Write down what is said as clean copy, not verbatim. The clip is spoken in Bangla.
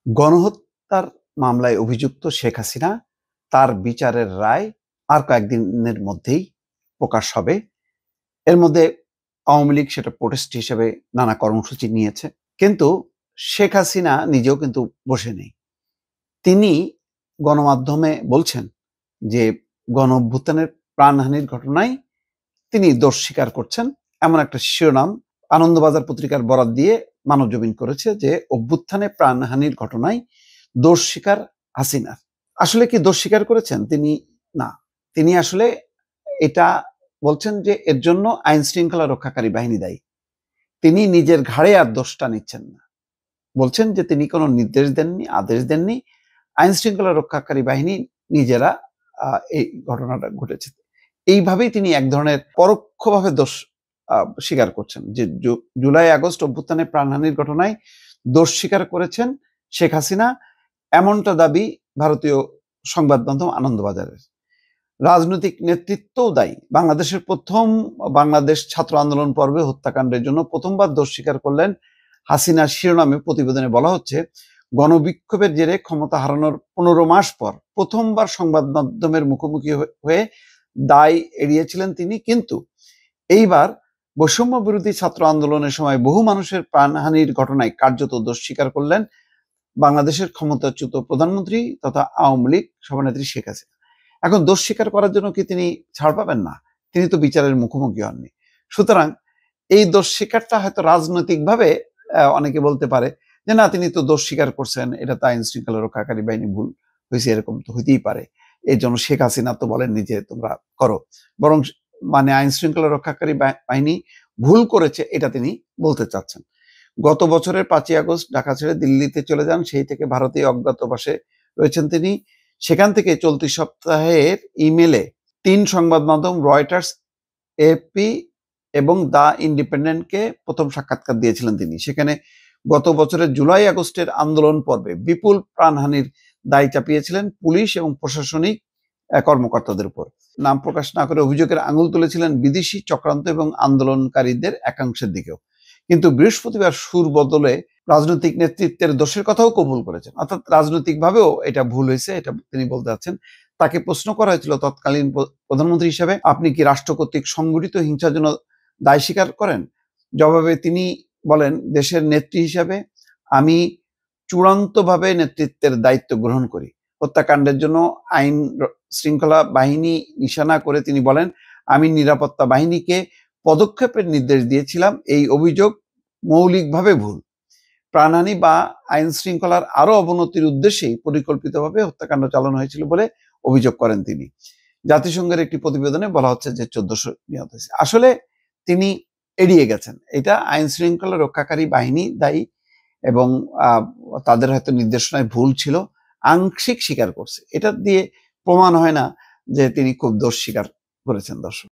গণহত্যার মামলায় অভিযুক্ত শেখ হাসিনা তার বিচারের রায় আর কয়েকদিনের মধ্যেই প্রকাশ হবে। এর মধ্যে আওয়ামী লীগ সেটা প্রোটেস্ট হিসেবে নানা কর্মসূচি নিয়েছে, কিন্তু শেখ হাসিনা নিজেও কিন্তু বসে নেই। তিনি গণমাধ্যমে বলছেন যে গণ অভ্যুত্থানের প্রাণহানির ঘটনায় তিনি দোষ স্বীকার করছেন, এমন একটা শিরোনাম আনন্দবাজার পত্রিকার বরাত দিয়ে মানবজমিন করেছে যে অভ্যুত্থানে প্রাণহানির ঘটনায় দোষ স্বীকার হাসিনার। আসলে কি দোষ স্বীকার করেছেন তিনি? না, তিনি আসলে এটা বলছেন যে এর জন্য আইন শৃঙ্খলা রক্ষাকারী বাহিনী দায়ী। তিনি নিজের ঘাড়ে আর দোষটা নিচ্ছেন না, বলছেন যে তিনি কোনো নির্দেশ দেননি, আদেশ দেননি, আইন শৃঙ্খলা রক্ষাকারী বাহিনী নিজেরা এই ঘটনাটা ঘটেছে। এইভাবেই তিনি এক ধরনের পরোক্ষভাবে দোষ স্বীকার করছেন যে জুলাই আগস্ট অভ্যুত্থানে প্রাণহানির ঘটনায় দোষ স্বীকার করেছেন শেখ হাসিনা, এমনটা দাবি ভারতীয় সংবাদ মাধ্যম আনন্দবাজারের। রাজনৈতিক নেতৃত্বও দায়ী। বাংলাদেশের প্রথম বাংলাদেশ ছাত্র আন্দোলন পর্বে হত্যাকাণ্ডের জন্য প্রথমবার দোষ স্বীকার করলেন হাসিনা শিরোনামে প্রতিবেদনে বলা হচ্ছে, গণবিক্ষোভের জেরে ক্ষমতা হারানোর 15 মাস পর প্রথমবার সংবাদ মাধ্যমের মুখোমুখি হয়ে দায় এড়িয়েছিলেন তিনি, কিন্তু এইবার বৈষম্য বিরোধী ছাত্র আন্দোলনের সময় বহু মানুষের প্রাণহানির ঘটনায় কার্যত দোষ স্বীকার করলেন বাংলাদেশের ক্ষমতাচ্যুত প্রধানমন্ত্রী তথা আওয়ামী লীগ সভানেত্রী শেখ হাসিনা। এখন দোষ স্বীকার করার জন্য কি তিনি ছাড় পাবেন? না, তিনি তো বিচারের মুখোমুখি হননি। সুতরাং এই দোষ স্বীকারটা হয়তো রাজনৈতিকভাবে অনেকে বলতে পারে যে না, তিনি তো দোষ স্বীকার করছেন, এটা তো আইন শৃঙ্খলা রক্ষাকারী বাহিনী ভুল হয়েছে, এরকম তো হইতেই পারে, এই জন্য শেখ হাসিনা তো বলেননি যে তোমরা করো, বরং মানে আইন শৃঙ্খলা রক্ষাকারী বাহিনী ভুল করেছে এটা তিনি বলতে চাচ্ছেন। গত বছরের 5ই আগস্ট ঢাকা ছেড়ে দিল্লিতে চলে যান, সেই থেকে ভারতে অজ্ঞাতবাসে রয়েছেন তিনি। সেখান থেকে চলতি সপ্তাহের ইমেলে 3 সংবাদ মাধ্যম রয়টার্স, এপি এবং দ্য ইন্ডিপেন্ডেন্টকে প্রথম সাক্ষাৎকার দিয়েছিলেন তিনি। সেখানে গত বছরের জুলাই আগস্টের আন্দোলন পর্বে বিপুল প্রাণহানির দায় চাপিয়েছিলেন পুলিশ এবং প্রশাসনিক কর্মকর্তাদের উপর। নাম প্রকাশ না করে অভিযোগের আঙুল তুলেছিলেন বিদেশি চক্রান্ত এবং আন্দোলনকারীদের একাংশের দিকেও। কিন্তু বৃহস্পতিবার সুর বদলে রাজনৈতিক নেতৃত্বের দোষের কথাও কবুল করেছেন, অর্থাৎ রাজনৈতিকভাবেও এটা ভুল হয়েছে, এটা তিনি বলতে চাচ্ছেন। তাকে প্রশ্ন করা হয়েছিল তৎকালীন প্রধানমন্ত্রী হিসেবে, আপনি কি রাষ্ট্র কর্তৃক সংগঠিত হিংসার জন্য দায় স্বীকার করেন? জবাবে তিনি বলেন, দেশের নেত্রী হিসাবে আমি চূড়ান্তভাবে নেতৃত্বের দায়িত্ব গ্রহণ করি। হত্যাকাণ্ডের জন্য আইন শৃঙ্খলা বাহিনী নিশানা করে তিনি বলেন, আমি নিরাপত্তা বাহিনীকে পদক্ষেপের নির্দেশ দিয়েছিলাম। এই অভিযোগ মৌলিকভাবে ভুল। প্রাণহানি বা আইন শৃঙ্খলার আরো অবনতির উদ্দেশ্যেই পরিকল্পিতভাবে হত্যাকাণ্ড চালানো হয়েছিল বলে অভিযোগ করেন তিনি। জাতিসংঘের একটি প্রতিবেদনে বলা হচ্ছে যে 1400 নিহত হয়েছে। আসলে তিনি এড়িয়ে গেছেন, এটা আইন শৃঙ্খলা রক্ষাকারী বাহিনী দায়ী এবং তাদের হয়তো নির্দেশনায় ভুল ছিল, আংশিক স্বীকার করছে। এটা দিয়ে প্রমাণ হয় না যে তিনি খুব দোষ স্বীকার করেছেন। দর্শক।